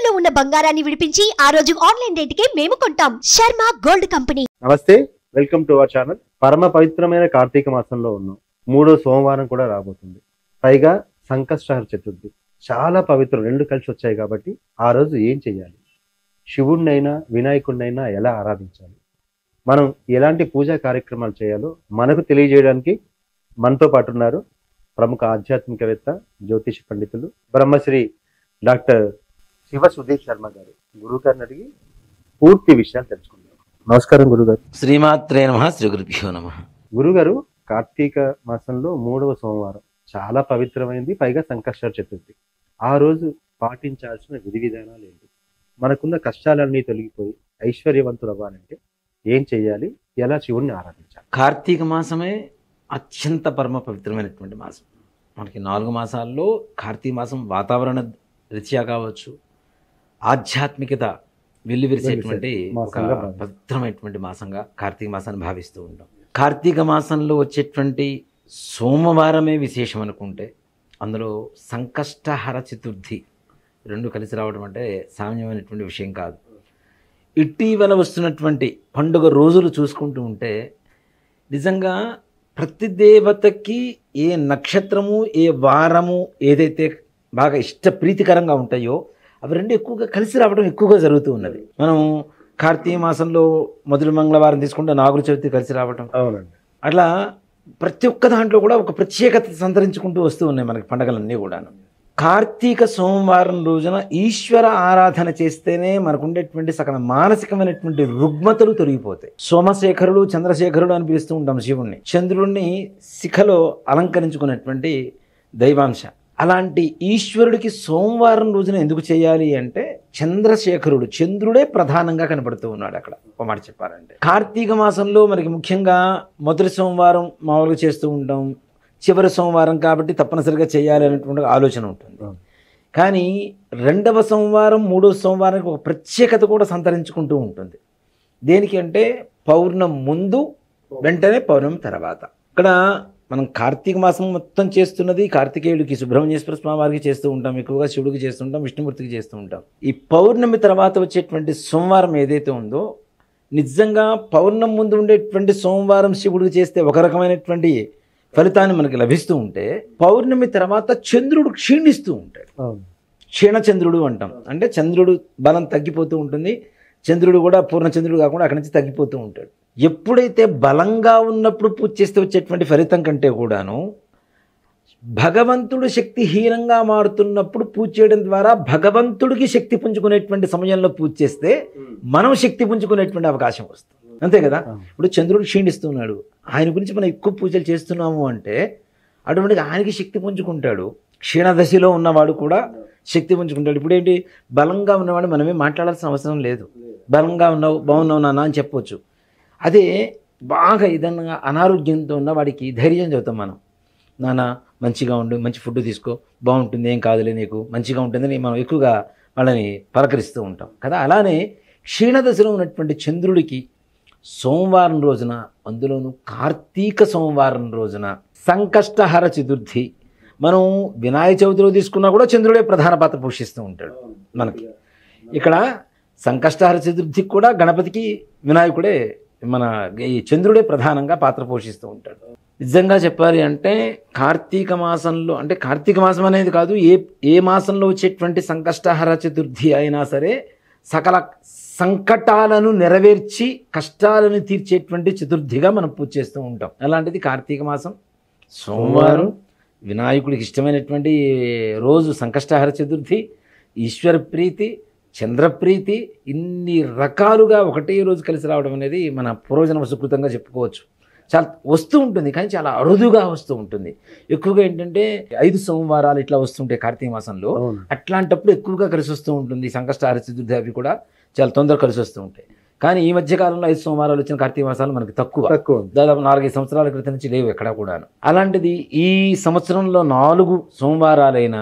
తాకట్టులో ఉన్న బంగారాన్ని విడిపించి ఆ రోజు ఆన్లైన్ రేటుకే మేము కొంటాం. Sharma gold company. నమస్తే, వెల్కమ్ టు అవర్ ఛానల్. పరమ పవిత్రమైన కార్తీక మాసంలో ఉన్నాం. మూడో సోమవారం కూడా రాబోతుంది. పైగా సంకష్టహర చతుర్థి చాలా పవిత్రం, రెండు కలిసి వచ్చాయి. కాబట్టి ఆ రోజు ఏం చేయాలి, శివుడినైనా వినాయకుడినైనా ఎలా ఆరాధించాలి, మనం ఎలాంటి పూజా కార్యక్రమాలు చేయాలో మనకు తెలియజేయడానికి మనతో పాటు ఉన్నారు ప్రముఖ ఆధ్యాత్మికవేత్త, జ్యోతిష పండితులు, బ్రహ్మశ్రీ డాక్టర్ శివ సుధీర్ శర్మ గారు. గురువు గారిని అడిగి పూర్తి విషయాలు తెలుసుకుందాం. నమస్కారం గురుగారు. శ్రీమాత్రే నమః, శ్రీ గురుభ్యో నమః. గురుగారు, కార్తీక మాసంలో మూడవ సోమవారం చాలా పవిత్రమైంది, పైగా సంకష్టహర చతుర్థి. ఆ రోజు పాటించాల్సిన విధి విధానాలు ఏంటి, మనకున్న కష్టాలన్నీ తొలగిపోయి ఐశ్వర్యవంతులు అవ్వాలంటే ఏం చేయాలి, ఎలా శివుణ్ణి ఆరాధించాలి? కార్తీక మాసమే అత్యంత పరమ పవిత్రమైనటువంటి మాసం. మనకి 4 మాసాల్లో కార్తీక మాసం వాతావరణ రీత్యా కావచ్చు, ఆధ్యాత్మికత వెల్లివిరిసేటువంటి ఒక పవిత్రమైనటువంటి మాసంగా కార్తీక మాసాన్ని భావిస్తూ ఉంటాం. కార్తీక మాసంలో వచ్చేటువంటి సోమవారమే విశేషం అనుకుంటే, అందులో సంకష్టహర చతుర్థి రెండు కలిసి రావడం అంటే సామాన్యమైనటువంటి విషయం కాదు. ఇటీవల వస్తున్నటువంటి పండుగ రోజులు చూసుకుంటూ ఉంటే నిజంగా ప్రతి దేవతకి ఏ నక్షత్రము, ఏ వారము ఏదైతే బాగా ఇష్టప్రీతికరంగా ఉంటాయో అవి రెండు ఎక్కువగా కలిసి రావడం ఎక్కువగా జరుగుతూ ఉన్నది. మనం కార్తీక మాసంలో మొదటి మంగళవారం తీసుకుంటే నాగుల చవితి కలిసి రావడం, అవునండి, అట్లా ప్రతి ఒక్క దాంట్లో కూడా ఒక ప్రత్యేకత సంతరించుకుంటూ వస్తూ ఉన్నాయి మనకి పండుగలన్నీ కూడాను. కార్తీక సోమవారం రోజున ఈశ్వర ఆరాధన చేస్తేనే మనకు ఉండేటువంటి సకల మానసికమైనటువంటి రుగ్మతలు తొలగిపోతాయి. సోమశేఖరుడు, చంద్రశేఖరుడు అని పిలుస్తూ ఉంటాం శివుణ్ణి. చంద్రుణ్ణి శిఖలో అలంకరించుకున్నటువంటి దైవాంశ. అలాంటి ఈశ్వరుడికి సోమవారం రోజున ఎందుకు చేయాలి అంటే, చంద్రశేఖరుడు, చంద్రుడే ప్రధానంగా కనపడుతూ ఉన్నాడు అక్కడ. ఒక మాట చెప్పాలంటే కార్తీక మాసంలో మనకి ముఖ్యంగా మొదటి సోమవారం మామూలుగా చేస్తూ ఉంటాం, చివరి సోమవారం కాబట్టి తప్పనిసరిగా చేయాలి అనేటువంటి ఆలోచన ఉంటుంది. కానీ రెండవ సోమవారం, మూడవ సోమవారానికి ఒక ప్రత్యేకత కూడా సంతరించుకుంటూ ఉంటుంది. దేనికి అంటే, పౌర్ణమి ముందు, వెంటనే పౌర్ణమి తర్వాత. ఇక్కడ మనం కార్తీక మాసం మొత్తం చేస్తున్నది కార్తికేయుడికి, సుబ్రహ్మణ్యేశ్వర స్వామి వారికి చేస్తూ ఉంటాం, ఎక్కువగా శివుడికి చేస్తూ ఉంటాం, విష్ణుమూర్తికి చేస్తూ ఉంటాం. ఈ పౌర్ణమి తర్వాత వచ్చేటువంటి సోమవారం ఏదైతే ఉందో, నిజంగా పౌర్ణమి ముందు ఉండేటువంటి సోమవారం శివుడికి చేస్తే ఒక రకమైనటువంటి ఫలితాన్ని మనకి లభిస్తూ ఉంటే, పౌర్ణమి తర్వాత చంద్రుడు క్షీణిస్తూ ఉంటాడు. క్షీణచంద్రుడు అంటాం. అంటే చంద్రుడు బలం తగ్గిపోతూ ఉంటుంది, చంద్రుడు కూడా పూర్ణచంద్రుడు కాకుండా అక్కడి నుంచి తగ్గిపోతూ ఉంటాడు. ఎప్పుడైతే బలంగా ఉన్నప్పుడు పూజ చేస్తే వచ్చేటువంటి ఫలితం కంటే కూడాను, భగవంతుడు శక్తిహీనంగా మారుతున్నప్పుడు పూజ చేయడం ద్వారా భగవంతుడికి శక్తి పుంజుకునేటువంటి సమయంలో పూజ చేస్తే మనం శక్తి పుంజుకునేటువంటి అవకాశం వస్తుంది. అంతే కదా. ఇప్పుడు చంద్రుడు క్షీణిస్తున్నాడు, ఆయన గురించి మనం ఎక్కువ పూజలు చేస్తున్నాము అంటే అటువంటిది ఆయనకి శక్తి పుంజుకుంటాడు. క్షీణదశలో ఉన్నవాడు కూడా శక్తి పుంజుకుంటాడు. ఇప్పుడు ఏంటి, బలంగా ఉన్నవాడు మనమే మాట్లాడాల్సిన అవసరం లేదు. బలంగా ఉన్నావు, బాగున్నావు నాన్న అని చెప్పవచ్చు. అదే బాగా ఏదన్నా అనారోగ్యంతో ఉన్న వాడికి ధైర్యం చెబుతాం మనం, నాన్న మంచిగా ఉండు, మంచి ఫుడ్ తీసుకో, బాగుంటుంది, ఏం కాదులే నీకు, మంచిగా ఉంటుందని మనం ఎక్కువగా వాళ్ళని పలకరిస్తూ ఉంటాం కదా. అలానే క్షీణదశలో ఉన్నటువంటి చంద్రుడికి సోమవారం రోజున, అందులోనూ కార్తీక సోమవారం రోజున సంకష్టహర చతుర్థి, మనం వినాయక చవితిలో తీసుకున్నా కూడా చంద్రుడే ప్రధాన పాత్ర పోషిస్తూ ఉంటాడు మనకి. ఇక్కడ సంకష్టహర చతుర్థికి కూడా గణపతికి వినాయకుడే, మన ఈ చంద్రుడే ప్రధానంగా పాత్ర పోషిస్తూ ఉంటాడు. నిజంగా చెప్పాలి అంటే కార్తీక మాసంలో, అంటే కార్తీక మాసం అనేది కాదు, ఏ మాసంలో వచ్చేటువంటి సంకష్టహర చతుర్థి అయినా సరే సకల సంకటాలను నెరవేర్చి కష్టాలను తీర్చేటువంటి చతుర్థిగా మనం పూజ చేస్తూ ఉంటాం. అలాంటిది కార్తీక మాసం సోమవారం, వినాయకుడికి ఇష్టమైనటువంటి రోజు సంకష్టహర చతుర్థి, ఈశ్వర ప్రీతి, చంద్రప్రీతి, ఇన్ని రకాలుగా ఒకటే రోజు కలిసి రావడం అనేది మన పూర్వజన్మ సుకృతంగా చెప్పుకోవచ్చు. చాలా వస్తూ ఉంటుంది, కానీ చాలా అరుదుగా వస్తూ ఉంటుంది. ఎక్కువగా ఏంటంటే 5 సోమవారాలు ఇట్లా వస్తుంటాయి కార్తీక మాసంలో. అట్లాంటప్పుడు ఎక్కువగా కలిసి వస్తూ ఉంటుంది. సంకష్టహర చతుర్థి అవి కూడా చాలా తొందరగా కలిసి వస్తూ ఉంటాయి. కానీ ఈ మధ్య కాలంలో 5 సోమవారాలు వచ్చిన కార్తీక మాసాలు మనకి తక్కువ. దాదాపు 4-5 సంవత్సరాల క్రితం నుంచి లేవు ఎక్కడా కూడా. అలాంటిది ఈ సంవత్సరంలో 4 సోమవారాలైన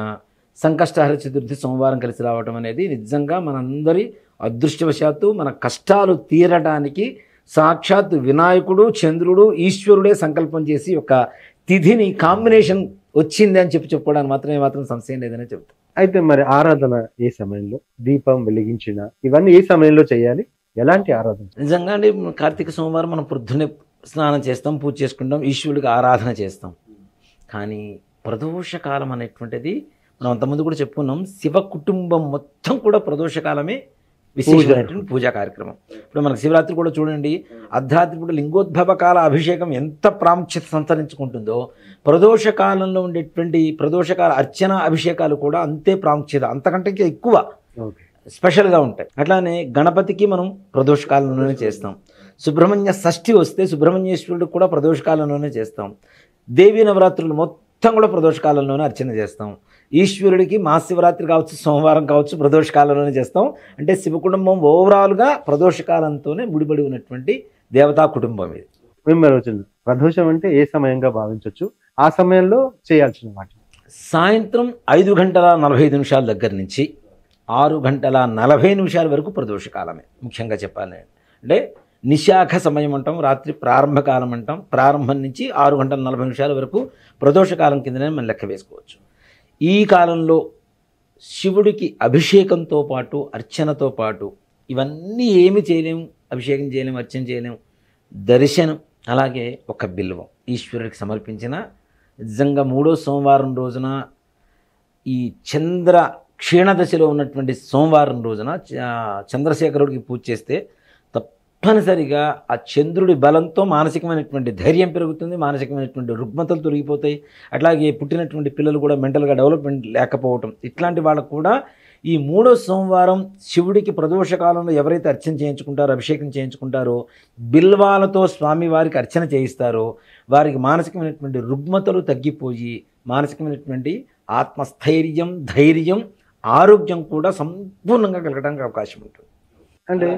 సంకష్టహర చతుర్థి సోమవారం కలిసి రావడం అనేది నిజంగా మనందరి అదృష్టవశాత్తు మన కష్టాలు తీరడానికి సాక్షాత్ వినాయకుడు, చంద్రుడు, ఈశ్వరుడే సంకల్పం చేసి ఒక తిథిని కాంబినేషన్ వచ్చింది అని చెప్పుకోవడానికి మాత్రం సంశయం లేదనే చెప్తాను. అయితే మరి ఆరాధన ఏ సమయంలో, దీపం వెలిగించిన ఇవన్నీ ఏ సమయంలో చేయాలి, ఎలాంటి ఆరాధన? నిజంగా అండి, కార్తీక సోమవారం మనం పొద్దున్నే స్నానం చేస్తాం, పూజ చేసుకుంటాం, ఈశ్వరుడికి ఆరాధన చేస్తాం. కానీ ప్రదోషకాలం అనేటువంటిది మనం అంతకుముందు కూడా చెప్పుకున్నాం, శివ కుటుంబం మొత్తం కూడా ప్రదోషకాలమే విశేషమైనటువంటి పూజా కార్యక్రమం. ఇప్పుడు మనకు శివరాత్రి కూడా చూడండి, అర్ధరాత్రి పూట లింగోద్భవ కాల అభిషేకం ఎంత ప్రాముఖ్యత సంతరించుకుంటుందో, ప్రదోషకాలంలో ఉండేటువంటి ప్రదోషకాల అర్చన అభిషేకాలు కూడా అంతే ప్రాముఖ్యత, అంతకంటే ఎక్కువ స్పెషల్గా ఉంటాయి. అట్లానే గణపతికి మనం ప్రదోషకాలంలోనే చేస్తాం. సుబ్రహ్మణ్య షష్ఠి వస్తే సుబ్రహ్మణ్యేశ్వరుడికి కూడా ప్రదోషకాలంలోనే చేస్తాం. దేవీ నవరాత్రులు మొత్తం కూడా ప్రదోషకాలంలోనే అర్చన చేస్తాం. ఈశ్వరుడికి మహాశివరాత్రి కావచ్చు, సోమవారం కావచ్చు, ప్రదోషకాలంలోనే చేస్తాం. అంటే శివ కుటుంబం ఓవరాల్గా ప్రదోషకాలంతోనే ముడిపడి ఉన్నటువంటి దేవతా కుటుంబం ఇది. మిమ్మల్ని ప్రదోషం అంటే ఏ సమయంగా భావించవచ్చు, ఆ సమయంలో చేయాల్సిన వాటి? సాయంత్రం 5:45 దగ్గర నుంచి 6:40 వరకు ప్రదోషకాలమే. ముఖ్యంగా చెప్పాలి అంటే నిశాఖ సమయం అంటాం, రాత్రి ప్రారంభకాలం అంటాం. ప్రారంభం నుంచి 6:40 వరకు ప్రదోషకాలం కిందనే మనం లెక్క వేసుకోవచ్చు. ఈ కాలంలో శివుడికి అభిషేకంతో పాటు, అర్చనతో పాటు ఇవన్నీ ఏమి చేయలేము, అభిషేకం చేయలేము, అర్చన చేయలేము. దర్శనం, అలాగే ఒక బిల్వం ఈశ్వరుడికి సమర్పించిన, నిజంగా 3వ సోమవారం రోజున, ఈ చంద్ర క్షీణదశలో ఉన్నటువంటి సోమవారం రోజున చంద్రశేఖరుడికి పూజ చేస్తే తప్పనిసరిగా ఆ చంద్రుడి బలంతో మానసికమైనటువంటి ధైర్యం పెరుగుతుంది, మానసికమైనటువంటి రుగ్మతలు తొలగిపోతాయి. అట్లాగే పుట్టినటువంటి పిల్లలు కూడా మెంటల్గా డెవలప్మెంట్ లేకపోవటం, ఇట్లాంటి వాళ్ళకు కూడా ఈ 3వ సోమవారం శివుడికి ప్రదోషకాలంలో ఎవరైతే అర్చన చేయించుకుంటారో, అభిషేకం చేయించుకుంటారో, బిల్వాలతో స్వామివారికి అర్చన చేయిస్తారో, వారికి మానసికమైనటువంటి రుగ్మతలు తగ్గిపోయి మానసికమైనటువంటి ఆత్మస్థైర్యం, ధైర్యం, ఆరోగ్యం కూడా సంపూర్ణంగా కలగడానికి అవకాశం ఉంటుంది. అంటే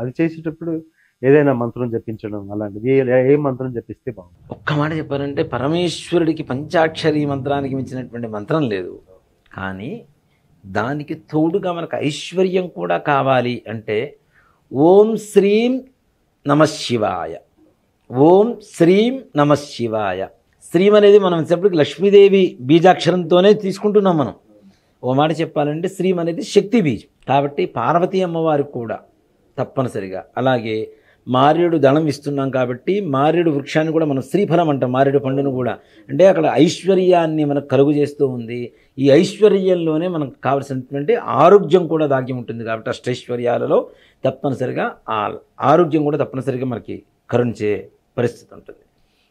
అది చేసేటప్పుడు ఏదైనా మంత్రం జపించడం అలాంటిది, ఏ మంత్రం జపిస్తే బాగుంటుంది? ఒక్క మాట చెప్పారంటే, పరమేశ్వరుడికి పంచాక్షరి మంత్రానికి మించినటువంటి మంత్రం లేదు. కానీ దానికి తోడుగా మనకు ఐశ్వర్యం కూడా కావాలి అంటే ఓం శ్రీం నమఃశివాయ, ఓం శ్రీం నమఃశివాయ. శ్రీం అనేది మనం చెప్పటికి లక్ష్మీదేవి బీజాక్షరంతోనే తీసుకుంటున్నాం మనం. ఓ మాట చెప్పాలంటే శ్రీం అనేది శక్తి బీజం కాబట్టి పార్వతీ అమ్మవారికి కూడా తప్పనిసరిగా. అలాగే మారేడు దళం ఇస్తున్నాం కాబట్టి మారేడు వృక్షాన్ని కూడా మనం శ్రీఫలం అంటాం, మారేడు పండును కూడా. అంటే అక్కడ ఐశ్వర్యాన్ని మనకు కలుగు చేస్తూ ఉంది. ఈ ఐశ్వర్యంలోనే మనకు కావలసినటువంటి ఆరోగ్యం కూడా దాగి ఉంటుంది కాబట్టి అష్టైశ్వర్యాలలో తప్పనిసరిగా ఆ ఆరోగ్యం కూడా తప్పనిసరిగా మనకి కరుణించే పరిస్థితి ఉంటుంది.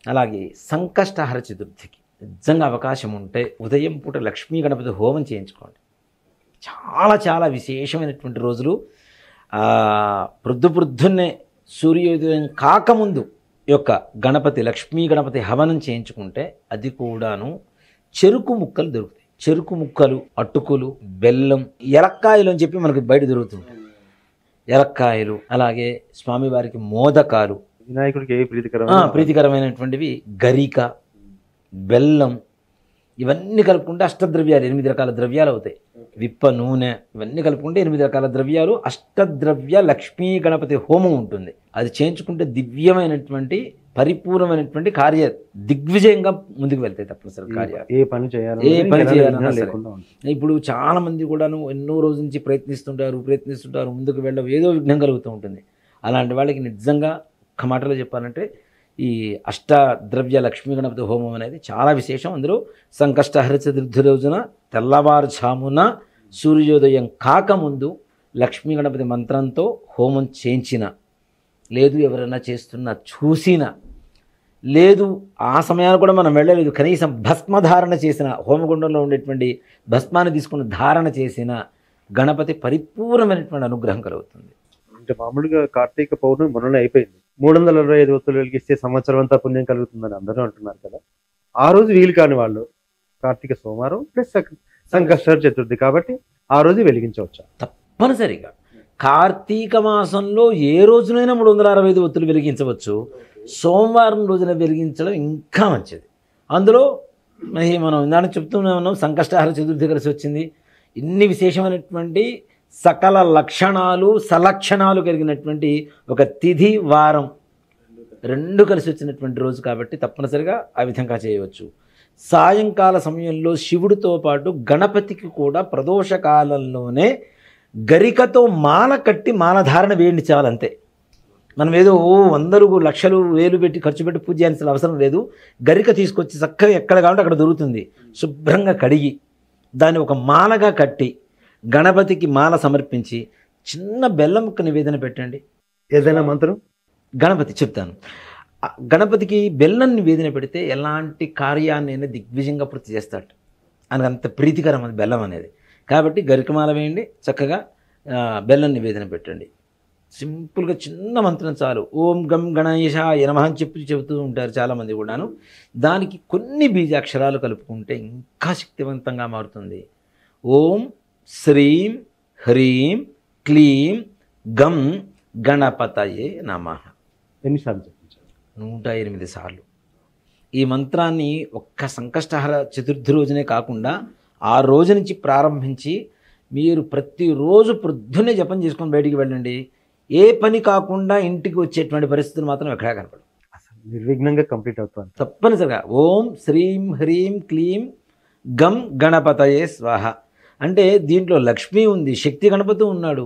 అలాగే సంకష్టహర చతుర్థికి నిజంగా అవకాశం ఉంటే ఉదయం పూట లక్ష్మీ గణపతి హోమం చేయించుకోండి. చాలా చాలా విశేషమైనటువంటి రోజులు. ప్రొద్దున్నే సూర్యోదయం కాకముందు యొక్క గణపతి, లక్ష్మీ గణపతి హవనం చేయించుకుంటే అది కూడాను చెరుకు ముక్కలు దొరుకుతాయి. చెరుకు ముక్కలు, అటుకులు, బెల్లం, ఎలక్కాయలు అని చెప్పి మనకి బయట దొరుకుతుంటాయి. ఎలక్కాయలు, అలాగే స్వామివారికి మోదకాలు, వినాయకుడికి ఏ ప్రీతికరమైనటువంటివి గరిక, బెల్లం, ఇవన్నీ కలుపుకుంటే అష్టద్రవ్యాలు 8 రకాల ద్రవ్యాలు అవుతాయి. విప్ప నూనె, ఇవన్నీ కలుపుకుంటే 8 రకాల ద్రవ్యాలు, అష్టద్రవ్య లక్ష్మీ గణపతి హోమం ఉంటుంది. అది చేయించుకుంటే దివ్యమైనటువంటి పరిపూర్ణమైనటువంటి కార్య దిగ్విజయంగా ముందుకు వెళ్తాయి. తప్పనిసరి కార్యాలు ఏ పని చేయాలన్నా. ఇప్పుడు చాలా మంది కూడాను ఎన్నో రోజుల నుంచి ప్రయత్నిస్తుంటారు, ముందుకు వెళ్ళడం ఏదో విఘ్నం కలుగుతూ ఉంటుంది. అలాంటి వాళ్ళకి నిజంగా ఒక్క మాటలో చెప్పాలంటే ఈ అష్టద్రవ్య లక్ష్మీ గణపతి హోమం అనేది చాలా విశేషం. అందులో సంకష్టహర చతుర్థి రోజున తెల్లవారుజామున సూర్యోదయం కాకముందు లక్ష్మీ గణపతి మంత్రంతో హోమం చేయించిన, లేదు ఎవరైనా చేస్తున్నా చూసిన, లేదు ఆ సమయాన్ని కూడా మనం వెళ్ళలేదు, కనీసం భస్మధారణ చేసిన, హోమగుండంలో ఉండేటువంటి భస్మాన్ని తీసుకుని ధారణ చేసిన గణపతి పరిపూర్ణమైనటువంటి అనుగ్రహం కలుగుతుంది. అంటే మామూలుగా కార్తీక పౌర్ణమి మొన్ననే అయిపోయింది. 325 ఒత్తులు వెలిగిస్తే సంవత్సరం అంతా పుణ్యం కలుగుతుందని అందరూ అంటున్నారు కదా. ఆ రోజు వీలు కాని వాళ్ళు కార్తీక సోమవారం ప్లస్ సంకష్టహర చతుర్థి కాబట్టి ఆ రోజు వెలిగించవచ్చా? తప్పనిసరిగా కార్తీక మాసంలో ఏ రోజునైనా 365 ఒత్తులు వెలిగించవచ్చు. సోమవారం రోజున వెలిగించడం ఇంకా మంచిది. అందులో మనం ఇందాక చెప్తూనే ఉన్నాం, సంకష్టహర చతుర్థి కలిసి వచ్చింది. ఇన్ని విశేషమైనటువంటి సకల లక్షణాలు, సలక్షణాలు కలిగినటువంటి ఒక తిథి, వారం రెండు కలిసి వచ్చినటువంటి రోజు కాబట్టి తప్పనిసరిగా ఆ విధంగా చేయవచ్చు. సాయంకాల సమయంలో శివుడితో పాటు గణపతికి కూడా ప్రదోష కాలంలోనే గరికతో మాల కట్టి మాలధారణ వేయించాలంతే. మనం ఏదో వందలు లక్షలు వేలు పెట్టి ఖర్చు పెట్టి పూజ చేయాల్సిన అవసరం లేదు. గరిక తీసుకొచ్చి చక్కగా ఎక్కడ కావాలంటే అక్కడ దొరుకుతుంది, శుభ్రంగా కడిగి దాన్ని ఒక మాలగా కట్టి గణపతికి మాల సమర్పించి చిన్న బెల్లం ముక్క నివేదన పెట్టండి. ఏదైనా మంత్రం గణపతి చెప్తాను. గణపతికి బెల్లం నివేదన పెడితే ఎలాంటి కార్యాన్ని దిగ్విజయంగా పూర్తి చేస్తాడు. ఆయనకు అంత ప్రీతికరం అది బెల్లం అనేది. కాబట్టి గరికమాల వేయండి, చక్కగా బెల్లం నివేదన పెట్టండి. సింపుల్గా చిన్న మంత్రం చాలు. ఓం గం గణేశాయ నమః అని చెబుతూ ఉంటారు చాలామంది కూడాను. దానికి కొన్ని బీజాక్షరాలు కలుపుకుంటే ఇంకా శక్తివంతంగా మారుతుంది. ఓం శ్రీం హ్రీం క్లీం గం గణపతయే నమః. ఎన్నిసార్లు చెప్పించారు? 108 సార్లు. ఈ మంత్రాన్ని ఒక్క సంకష్టహర చతుర్థి రోజునే కాకుండా ఆ రోజు నుంచి ప్రారంభించి మీరు ప్రతిరోజు పొద్దున్నే జపం చేసుకొని బయటికి వెళ్ళండి. ఏ పని కాకుండా ఇంటికి వచ్చేటువంటి పరిస్థితులు మాత్రం ఎక్కడా కనపడవు. అసలు నిర్విఘ్నంగా కంప్లీట్ అవుతుంది. తప్పనిసరిగా ఓం శ్రీం హ్రీం క్లీం గం గణపతయే స్వాహ అంటే దీంట్లో లక్ష్మి ఉంది, శక్తి గణపతి ఉన్నాడు,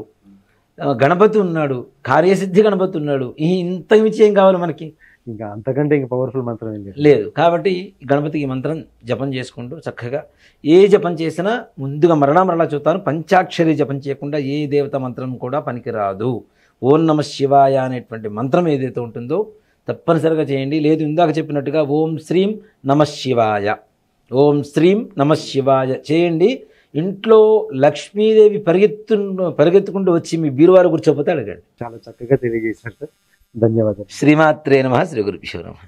గణపతి ఉన్నాడు, కార్యసిద్ధి గణపతి ఉన్నాడు. ఇంత మించి ఏం కావాలి మనకి? ఇంకా అంతకంటే ఇంకా పవర్ఫుల్ మంత్రం ఏం లేదు. కాబట్టి గణపతికి మంత్రం జపం చేసుకుంటూ చక్కగా ఏ జపం చేసినా ముందుగా మరలా చూస్తాను, పంచాక్షరి జపం చేయకుండా ఏ దేవత మంత్రం కూడా పనికిరాదు. ఓం నమ శివాయ అనేటువంటి మంత్రం ఏదైతే ఉంటుందో తప్పనిసరిగా చేయండి. లేదు ఇందాక చెప్పినట్టుగా ఓం శ్రీం నమ శివాయ, ఓం శ్రీం నమ శివాయ చేయండి. ఇంట్లో లక్ష్మీదేవి పరిగెత్తుకుంటూ వచ్చి మీ బీరువారు కూర్చోపోతే అడగండి. చాలా చక్కగా తెలియజేశారు సార్. ధన్యవాదాలు. శ్రీమాత్రే నమః. శ్రీ గురుభ్యో నమః.